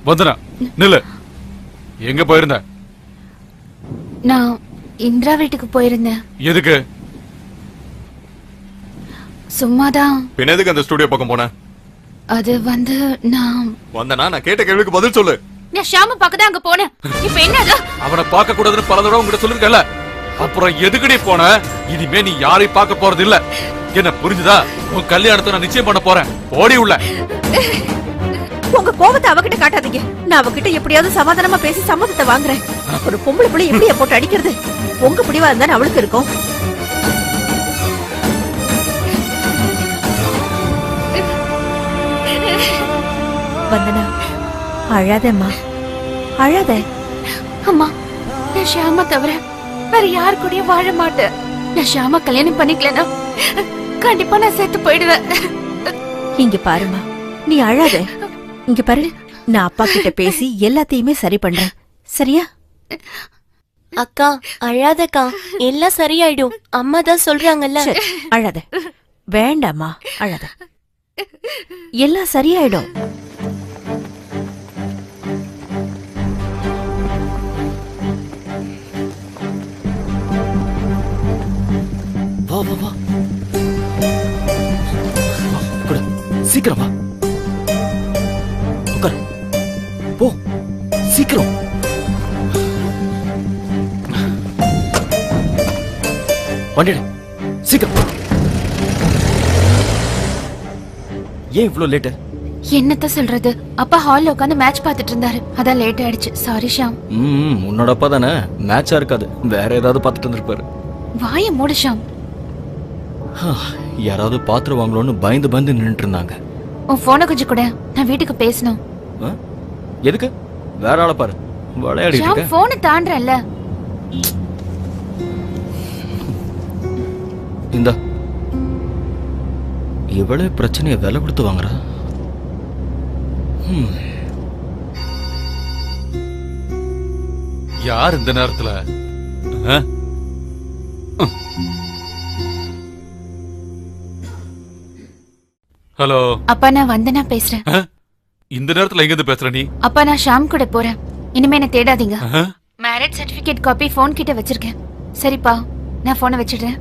வந்தனா நில்லு. எங்க போயிருந்த? நான் இந்திரா வீட்டுக்கு போயிருந்தேன். எதுக்கு? சும்மாதான். பின்ன எதுக்கு அந்த ஸ்டுடியோ பக்கம் போன? அது வந்து நான் கேட்ட கேள்விக்கு பதில் சொல்லு. நான் ஷாம பார்க்கதான் அங்க போனேன். இப்ப என்னது? அவனை பார்க்க கூடாதுன்னு பல தடவை உங்ககிட்ட சொல்லிருக்கல. அப்புறம் எதுக்குடி போன? இனிமே நீ யாரையும் பார்க்க போறது இல்ல. என்ன புரிஞ்சுதா? உன் கல்யாணத்தை நான் நிச்சயம் பண்ண போறேன். ஓடி உள்ள. உங்க கோபத்தை அவகிட்ட காட்டாதீங்க. நான் அவகிட்ட எப்படியாவது சமாதானமா பேசி சம்மதத்தை வாங்குறேன். ஒரு பொம்பளை பிள்ளை எப்படியா போட்டு அடிக்கிறது? உங்க பிடிவா இருந்தா அவளுக்கு இருக்கும். வந்தனா, அழாதம்மா, அழாத. அம்மா, நான் ஷாமா தவிர வேற யாரு கூடயும் வாழ மாட்டேன். நான் ஷாமா கல்யாணம் பண்ணிக்கலனா கண்டிப்பா நான் செத்து போயிடுவேன். இங்க பாருமா, நீ அழாத. இங்க பாரு, நான் அப்பா கிட்ட பேசி எல்லாத்தையுமே சரி பண்றேன். சரியா? அக்கா அழாதக்கா, எல்லாம் சரியாயிடும். அம்மா தான் சொல்றாங்கல்ல. அழாத, வேண்டாமா, அழாத. எல்லாம் சரியாயிடும். வா வா வா, கூட சீக்கிரம் வா. உட்கார், போ சீக்கிரம். வண்டிடு சீக்கிரம். ஏன் இவ்ளோ லேட்டு? என்னத்த சொல்றது? அப்பா ஹால்ல உட்கார்ந்து மேட்ச் பார்த்துட்டு இருந்தாரு. அதான் லேட் ஆயிடுச்சு. சாரி ஷாம். உன்னோட அப்பா தானே, மேட்சா இருக்காது, வேற ஏதாவது பார்த்துட்டு இருந்திருப்பாரு. வாய மூடு ஷாம். யாராவது பாத்துருவாங்களோன்னு பயந்து பயந்து நின்னுட்டு இருந்தாங்க. உன் போனை கொஞ்சம் கூட, நான் வீட்டுக்கு பேசணும். எதுக்கு? வேற ஆளை பாரு, விளையாடிட்டு ஷாம் இருக்க. போனை தாண்டறல்ல. இந்த இவ்வளவு பிரச்சனையை விலை கொடுத்து வாங்குறா. யார் இந்த நேரத்துல? ஹலோ அப்பா, நான் வந்தனா பேசுறேன். இந்த நேரத்துல எங்க இருந்து பேசுற நீ? அப்பா, நான் ஷாம் கூட போறேன். இனிமே என்ன தேடாதீங்க. மேரேஜ் சர்டிபிகேட் காப்பி போன் கிட்ட வச்சிருக்கேன். சரிப்பா, நான் போனை வச்சிடுறேன்.